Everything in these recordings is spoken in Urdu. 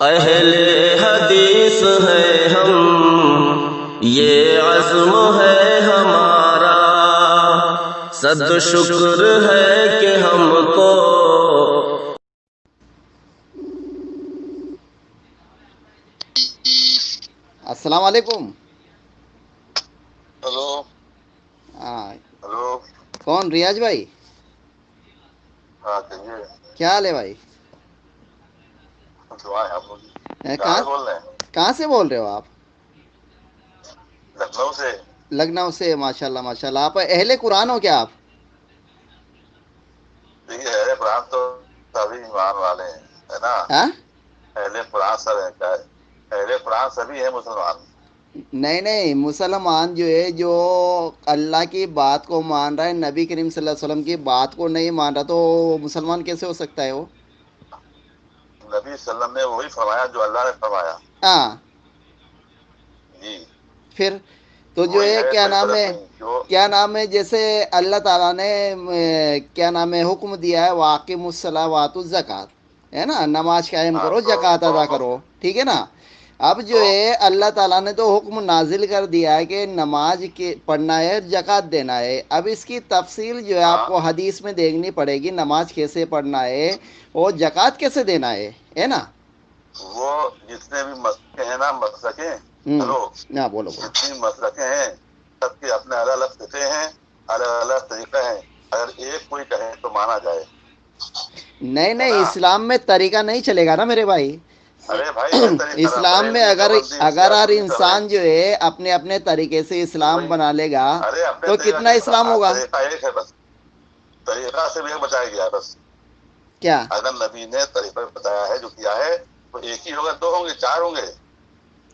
اہل حدیث ہے ہم، یہ عزم ہے ہمارا، صد شکر ہے کہ ہم کو السلام علیکم. ہلو. ہاں ہلو. کون؟ ریاض بھائی. ہاں کہیے. کیا حال ہے بھائی؟ دعا ہے آپ لوگ کی. کہاں کہاں سے بول رہے ہیں؟ کہاں سے بول رہے ہو آپ؟ لکھنؤ سے. لکھنؤ سے. ماشاء اللہ ماشاء اللہ. آپ اہل قرآن ہو کیا آپ؟ دیکھیے اہل قرآن تو سبھی ایمان والے ہیں، ہے نا. ہاں اہل قرآن سب ہیں، اہل قرآن سبھی ہیں مسلمان. نہیں نہیں، مسلمان جو ہے جو اللہ کی بات کو مان رہا ہے، نبی کریم صلی اللہ علیہ وسلم کی بات کو نہیں مان رہا تو مسلمان کیسے ہو سکتا ہے وہ؟ نبی صلی اللہ علیہ وسلم نے وہی فرمایا جو اللہ نے فرمایا. ہاں. جی. پھر تو جو وہی ہے کیا کوئی نام فرق ہے، نہیں جو. کیا نام ہے، جیسے اللہ تعالیٰ نے کیا نام ہے حکم دیا ہے واقم الصلاۃ واتوا الزکوٰۃ، ہے نا، نماز قائم ہاں کرو زکوٰۃ ادا کرو، ٹھیک ہے نا. اب جو تو ہے اللہ تعالیٰ نے تو حکم نازل کر دیا ہے کہ نماز کے پڑھنا ہے، زکوٰۃ دینا ہے. اب اس کی تفصیل جو ہے آپ ہاں کو حدیث میں دیکھنی پڑے گی، نماز کیسے پڑھنا ہے اور زکوٰۃ کیسے دینا ہے نا. وہ جتنے بھی مسئلے ہیں نا، مسئلے. ہلو. ہاں بولو بولو. جتنی مسئلے ہیں سب کے اپنے الگ الگ فقہ ہیں، الگ الگ طریقہ ہیں. اگر ایک کوئی کہے تو مانا جائے. نہیں ہے نہیں، نا. اسلام میں طریقہ نہیں چلے گا نا میرے بھائی. ارے بھائی ہے طریقہ، اسلام میں بریلوی اگر دیوبندی اگر شیعہ ہر سنی سب ہے. انسان جو ہے اپنے اپنے طریقے سے اسلام وہی. بنا لے گا ارے اپنے تو طریقہ کتنا اسلام ہر ہوگا؟ طریقہ ایک ہے بس. طریقہ سے بھی بچایا گیا بس. کیا اگر نبی نے طریقہ بتایا ہے جو کیا ہے تو ایک ہی ہوگا، دو ہوں گے، چار ہوں گے.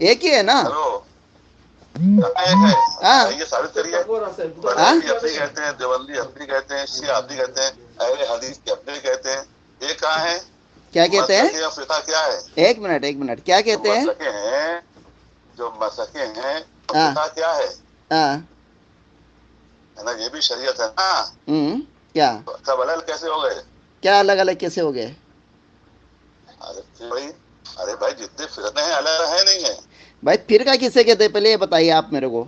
ایک ہی ہے نا. ہلو. کہاں ایک ہے؟ ہاں آئیے ثابت کریے. ہاں بریلوی اپنی کہتے ہیں، دیوبندی اپنی کہتے ہیں، شیعہ اپنی کہتے ہیں، اہل حدیث کے اپنے کہتے ہیں. یہ کہاں ہے؟ کیا کہتے ہیں؟ مسلک یا فقہ کیا ہے؟ ایک منٹ کیا جو کہتے ہیں؟ مسلکیں ہیں، جو مسلکیں ہیں اور ہاں فقہ کیا ہے؟ ہاں. ہے نا، یہ بھی شریعت ہے نا. کیا تو سب الگ کیسے ہو گئے؟ کیا الگ الگ کیسے ہو گئے؟ ارے بھائی جتنے فرقے ہیں الگ ہے نہیں ہے. بھائی فرقہ کسے کہتے ہیں پہلے یہ بتائیے آپ میرے کو.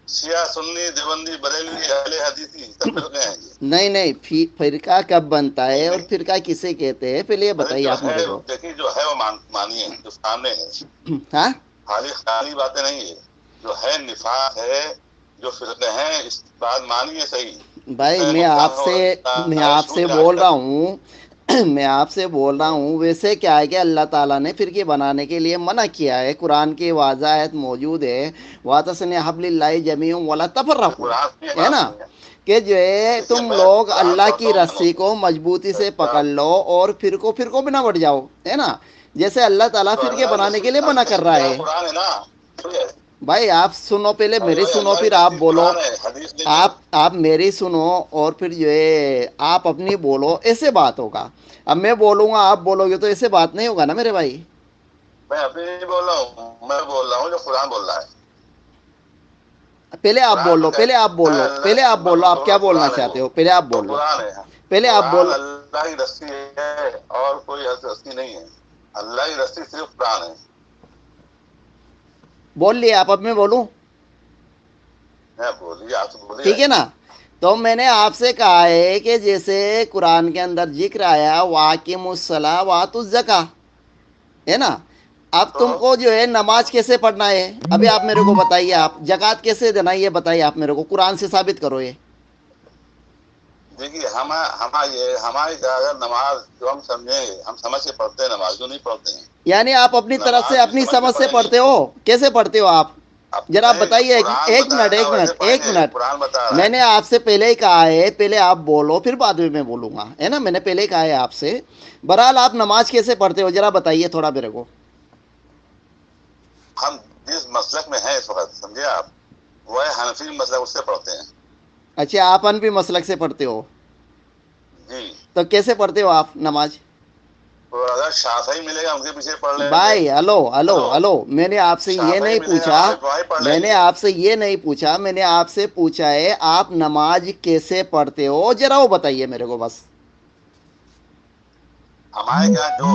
شیعہ سنی دیوبندی بریلوی اہل حدیثی سب فرقے ہیں یہ. نہیں نہیں، فرقہ کب بنتا ہے اور فرقہ کسے کہتے ہیں پہلے یہ ارے بتائیے جو آپ ہے میرے کو. دیکھیے، جو ہے وہ مانیے، جو سامنے ہے. ہاں. خالی باتیں نہیں ہے، جو ہے نفاق ہے، جو فرقے ہیں اس بات مانیے صحیح. اس بھائی میں میں نقصان آپ ہو رہا ہے آپ شروع سے سے آج بول رہا تک. ہوں میں آپ سے بول رہا ہوں ویسے کیا ہے کہ اللہ تعالیٰ نے فرقے بنانے کے لیے منع کیا ہے، قرآن کی واضح آیت موجود ہے، وَاعْتَصِمُوا بِحَبْلِ اللَّهِ جَمِيعًا وَلَا قرآن کی تَفَرَّقُوا، ہے بات نا، نہیں ہے. کہ جو ہے دیکھیے تم میں لوگ قرآن اللہ پڑھتا کی ہوں مانو. رسی کو مضبوطی سے پکڑ لو اور فرقوں میں نہ بٹ جاؤ، ہے نا. جیسے اللہ تعالیٰ تو فرقے اللہ کے بنانے رسول کے لیے منع کر رہا کیا ہے. قرآن ہے نا. بھائی آپ سنو، پہلے ارے میری بھائی سنو اللہ پھر کی آپ رسول بولو. قرآن ہے، حدیث نہیں ہے. آپ میری سنو اور پھر جو ہے آپ اپنی بولو، ایسے بات ہوگا. اب میں بولوں گا آپ بولو گے تو ایسے بات نہیں ہوگا نا میرے بھائی. میں ابھی نہیں بول رہا ہوں، میں بول رہا ہوں جو قرآن بول رہا ہے. پہلے آپ قرآن بول تو لو، پہلے آپ کہتا بول ہے لو، اللہ پہلے کی آپ بول لو، آپ کیا بولنا قرآن ہے چاہتے ہو پہلے آپ وہ بول لو. قرآن ہے. پہلے آپ قرآن بول. اللہ کی رسی ہے اور کوئی رسی نہیں ہے. اللہ کی رسی صرف قرآن ہے. بول لیے آپ، اب میں بولوں. میں بولیے، آپ بولیے. ٹھیک ہے نا. تو میں نے آپ سے کہا ہے کہ جیسے قرآن کے اندر ذکر آیا وَاقِمُوا الصَّلَاةَ وَآتُوا الزَّکَاۃَ، ہے نا. اب تو تم کو جو ہے نماز کیسے پڑھنا ہے ابھی آپ میرے کو بتائیے، آپ زکوٰۃ کیسے دینا ہے یہ بتائیے آپ میرے کو، قرآن سے ثابت کرو یہ. دیکھیے ہماری اگر نماز جو ہم سمجھیں، ہم سمجھ کے پڑھتے ہیں، نماز جو نہیں پڑھتے ہیں. یعنی آپ اپنی طرف سے نماز بھی اپنی سمجھ سے پڑھیں گے. پڑھتے ہو، کیسے پڑھتے ہو آپ؟ اب ذرا آپ نہیں، جو بتائیے. قرآن ایک منٹ بتایا ایک ویسے منٹ پڑھیں ایک گے. منٹ قرآن بتا رہا میں ہے. نے آپ سے پہلے ہی کہا ہے، پہلے آپ بولو پھر بعد میں بولوں گا، ہے نا. میں نے پہلے ہی کہا ہے آپ سے. بہرحال آپ نماز کیسے پڑھتے ہو ذرا بتائیے تھوڑا میرے کو. ہم جس مسلک میں ہیں اس وقت، سمجھے آپ، وہ ہے حنفی مسلک، اس سے پڑھتے ہیں. اچھا، آپ حنفی مسلک سے پڑھتے ہو. جی. تو کیسے پڑھتے ہو آپ نماز؟ تو اگر شافعی ملے گا ان کے پیچھے پڑھ لیں گے. بھائی ہلو ہلو ہلو. ہلو، میں نے آپ سے یہ شافعی نہیں ملے گا پوچھا، وہاں سے وہی پڑھ لیں میں نے گے. آپ سے یہ نہیں پوچھا، میں نے آپ سے پوچھا ہے آپ نماز کیسے پڑھتے ہو ذرا وہ بتائیے میرے کو بس. ہمارے یہاں جو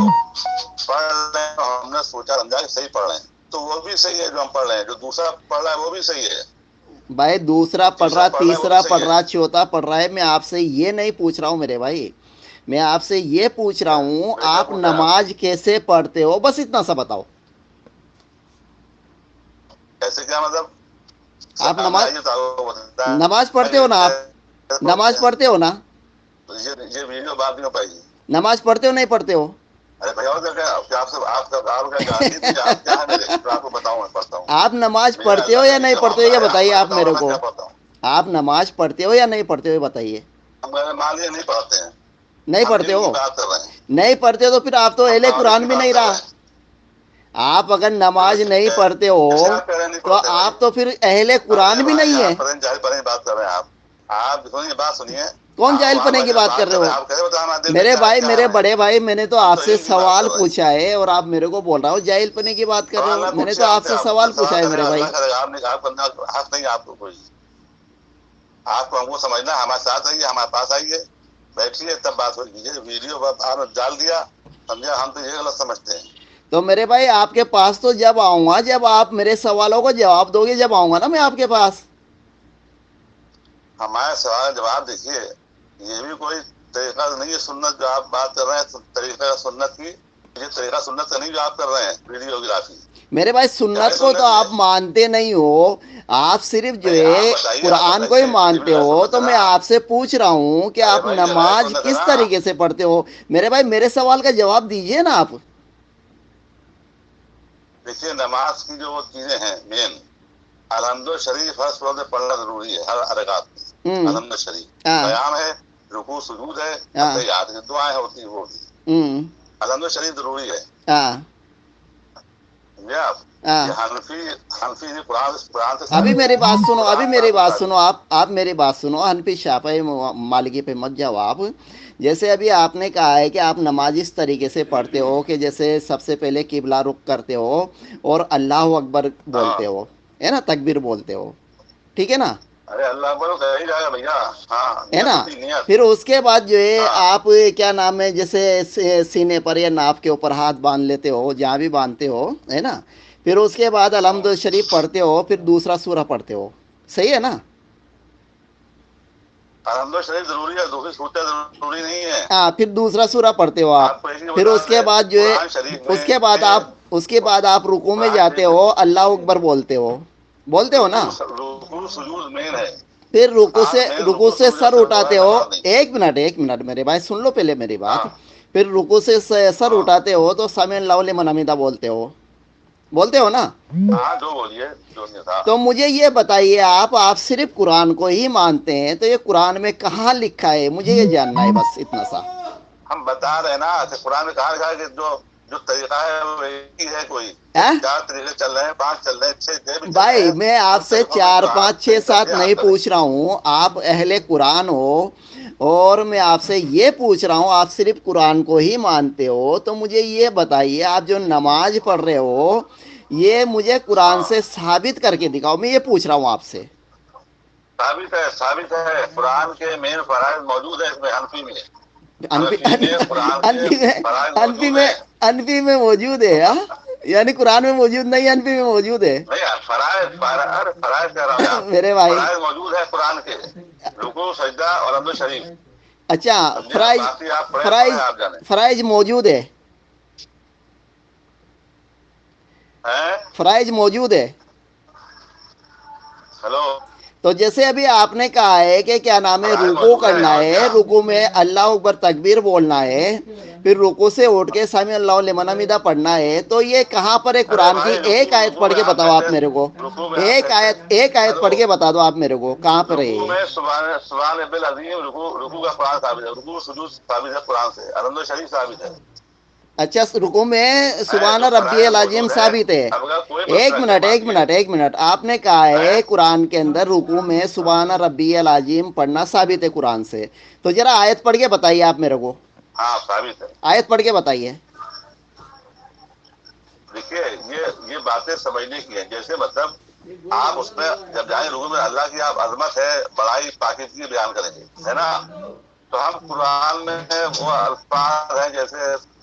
پڑھ رہے ہیں ہم نے سوچا سمجھا کہ صحیح پڑھ رہے ہیں تو وہ بھی صحیح ہے جو ہم پڑھ رہے ہیں، جو دوسرا پڑھ رہا ہے وہ بھی صحیح ہے، بھائی دوسرا پڑھ رہا، ہے وہ بھی تیسرا صحیح پڑھ ہے۔ رہا، چوتھا پڑھ رہا ہے، میں آپ سے یہ نہیں پوچھ رہا ہوں میرے بھائی، میں آپ سے یہ پوچھ رہا ہوں میں کیا آپ پوچھ رہا ہوں؟ نماز کیسے پڑھتے ہو، بس اتنا سا بتاؤ۔ ایسے کیا مطلب؟ آپ سامنے نماز آئیے تو آپ کو بتائیں۔ نماز پڑھتے ہو نا، آپ نماز پڑھتے ہو نا، یہ ویڈیو بات نہیں ہو پائے گی۔ نماز پڑھتے ہو نہیں پڑھتے ہو؟ ارے بھیا آپ کا گارنٹی دیجیے، آپ کیا ہے میرے تو آپ کو بتاؤں، میں پڑھتا ہوں۔ آپ نماز میرا پڑھتے ہو اللہ کا یا نہیں نکاح پڑھتے ہو معاملہ یہ ہے، بتائیے میں آپ بتاؤں میرے میں کو، کیا پڑھتا ہوں۔ آپ نماز پڑھتے ہو یا نہیں پڑھتے ہو بتائیے؟ ہم مان لیے نہیں پڑھتے ہیں، نہیں ہم پڑھتے دین کی ہو؟ بات کر رہے ہیں، نہیں پڑھتے ہو تو پھر آپ تو ہم اہل نمازوں قرآن کی بھی بات نہیں کر رہا۔ رہے ہیں۔ آپ اگر نماز نہیں پڑھتے کیسے ہو آپ کہہ رہے ہیں نہیں تو پڑھتے بھائی؟ آپ تو پھر اہل ارے قرآن بھی بھائی نہیں ہے۔ آپ پتہ نہیں جاہل پتہ نہیں بات کر رہے ہیں آپ سنیے، بات سنیے۔ کون جاہل وہاں پنے کی بیٹھے بات کر بات رہے کر رہے ہو؟ ہیں، آپ کیسے بتائیں ہمارے دل میں میرے کیا بھائی، کیا میرے ہے؟ بڑے بھائی، میں نے تو ہم آپ تو سے علم کی بات سوال کر رہے ہیں۔ پوچھا ہے اور آپ میرے کو بول رہا ہو جاہل پنے کی بات کر رہے سوال ہو، نہ میں نے پوچھے تو ہم آپ سے، سے آپ سوال سوال پوچھا ہے کریں میرے بھائی۔ اللہ کرے گا، آپ کرنا حق نہیں ہے آپ کو کوئی۔ آپ کو ہم کو سمجھنا ہے، ہمارے ساتھ آئیے، ہمارے پاس آئیے، بیٹھیے تب بات ہو کیجیے۔ ویڈیو آپ نے ڈال دیا، سمجھا، ہم تو یہ غلط سمجھتے ہیں۔ تو میرے بھائی آپ کے پاس تو جب آؤں گا، جب آپ میرے سوالوں کو جواب دو گے، جب آؤں گا نا میں آپ کے پاس۔ ہمارے سوال کا جواب دیکھیے، یہ بھی کوئی طریقہ نہیں ہے سنت جو آپ بات کر رہے ہیں، طریقہ سنت کی، یہ طریقہ سنت کا نہیں جو آپ کر رہے ہیں ویڈیوگرافی۔ میرے بھائی سنت کو تو آپ مانتے نہیں ہو، آپ صرف جو نہیں آپ ہے قرآن کو ہی بتائیے، یہ بھی مانتے جو ہو، سنت تو ہے میں نا۔ آپ سے پوچھ رہا ہوں کہ ارے آپ بھائی یہ رائے نماز سنت ہے کس نا۔ طریقے سے پڑھتے ہو؟ میرے بھائی میرے سوال کا جواب دیجئے نا آپ۔ دیکھیے نماز کی جو وہ چیزیں ہیں مین، الحمد شریف ہر صورت میں پڑھنا ضروری ہے، ہر حرکات میں ہوں، الحمد شریف، ہاں، قیام ہے، رکوع سجود ہے، ہاں، تحیات ہے، دعائیں ہوتی ہیں وہ بھی ہوں، الحمد شریف ضروری ہے۔ ہاں، یہ آپ ہاں۔ یہ حنفی قرآن سے ابھی ثابت ہے، میری بات سنو، ابھی قرآن میری پاک سے بات ثابت سنو، ہے۔ آپ میری بات سنو، حنفی شافعی مالکی پہ مت جاؤ آپ۔ جیسے ابھی آپ نے کہا ہے کہ آپ نماز اس طریقے سے پڑھتے ہو کہ جیسے سب سے پہلے قبلہ رخ کرتے ہو اور اللہ اکبر ہاں بولتے ہو، ہے نا، تکبیر بولتے ہو، ٹھیک ہے نا، ارے اللہ اکبر کہہ ہی جائے گا بھیا، ہاں ہے نیت نا؟ ہوتی ہے، نیت۔ پھر اس کے بعد جو ہے ہاں آپ کیا نام ہے، جیسے سینے پر یا ناف کے اوپر ہاتھ باندھ لیتے ہو، جہاں بھی باندھتے ہو، ہے نا؟ پھر اس کے بعد الحمد شریف پڑھتے ہو، پھر دوسرا سورہ پڑھتے ہو، صحیح ہے نا؟ الحمد شریف ضروری ہے، دوسری صورتیں ضروری نہیں ہے۔ ہاں، پھر دوسرا سورہ پڑھتے ہو آپ، آپ کو ایک چیز پھر بتا اس کے دیں، بعد جو ہے قرآن شریف میں اس کے بعد آپ رکوع میں قرآن جاتے شریف میں ہو، اللہ اکبر بولتے ہو نا؟ رکوع سجود مین ہے۔ پھر ہاں مین رکوع رکوع سے سجود سر سے اٹھاتے بغیر ہو، نماز نہیں۔ ایک منٹ میرے بھائی سن لو پہلے میری بات۔ ہاں پھر رکوع سے سر ہاں اٹھاتے ہو تو سمع اللہ لمن حمدہ بولتے ہو نا؟ ہاں جو بولیے جو نہیں تھا۔ تو مجھے یہ بتائیے، آپ صرف قرآن کو ہی مانتے ہیں، تو یہ قرآن میں کہاں لکھا ہے؟ مجھے یہ جاننا ہے، بس اتنا سا۔ ہم بتا رہے ہیں نا کہ قرآن میں کہا ہے کہ جو طریقہ ہے وہ ایک ہی ہے، کوئی ہاں؟ 4 طریقے چل رہے ہیں، 5 چل رہے ہیں، 6 بھی چل رہے بھائی ہیں، میں ان آپ سے طریقوں میں 4 جو 5 آپ 6 صحیح 7 کرتے ہیں نہیں آپ کریں۔ پوچھ رہا ہوں، آپ اہل قرآن ہو اور میں آپ سے یہ پوچھ رہا ہوں، آپ صرف قرآن کو ہی مانتے ہو، تو مجھے یہ بتائیے، آپ جو نماز پڑھ رہے ہو یہ مجھے قرآن ہاں سے ثابت کر کے دکھاؤ، میں یہ پوچھ رہا ہوں آپ سے۔ ثابت ہے، قرآن کے مین فرائض موجود ہے اس میں، حنفی میں، انفی حنفی میں قرآن کے فرائض انفی موجود میں ہیں۔ انفی میں موجود ہے، ہاں؟ یعنی قرآن میں موجود نہیں، انفی میں موجود ہے؟ نہیں فرائض کہہ رہا ہوں یار، میرے بھائی، فرائض موجود ہے قرآن کے، رکوع سجدہ اور حمد شریف، اچھا، سمجھے نا؟ باقی آپ پڑھیں آپ جانے فرائض موجود ہے، ہیں۔ فرائض موجود ہے۔ ہلو تو جیسے ابھی آپ نے کہا ہے کہ کیا نام ہے، فرائض رکوع موجود ہے کرنا اور ہے، کیا؟ رکوع میں اللہ اکبر تکبیر بولنا ہے، پھر رکوع سے اٹھ کے سمیع اللہ لمن حمدہ پڑھنا ہے، تو یہ کہاں پر ہے ارے قرآن کی؟ بھائی ایک آیت رکوع پڑھ میں کے آپ بتاؤ کہتے آپ میرے کو، رکوع میں آپ کہتے ایک آیت ہلو پڑھ کے بتا دو آپ میرے کو، کہاں پر ہے رکوع یہ؟ میں سبحان رب العظیم، رکوع کا قرآن ثابت ہے، رکوع سجود ثابت ہے قرآن سے، الحمد شریف ثابت ہے۔ اچھا، رکوع میں سبحان جو ربی فرائض العظیم موجود ہیں، ثابت ہے۔ اب اگر کوئی مسئلہ کیا ایک منٹ، آپ نے کہا ہے ہے قرآن کے اندر رکوع میں سبحان ربی العظیم پڑھنا ثابت ہے قرآن سے، تو ذرا آیت پڑھ کے بتائیے آپ میرے کو، ہاں ثابت ہے۔ آیت پڑھ کے بتائیے۔ دیکھیے یہ باتیں سمجھنے کی ہیں، جیسے مطلب آپ اس میں جب جائیں رکوع میں اللہ کی آپ عظمت ہے، بڑائی پاکیزگی بیان کریں گے، ہے نا؟ تو ہم قرآن میں وہ الفاظ ہیں جیسے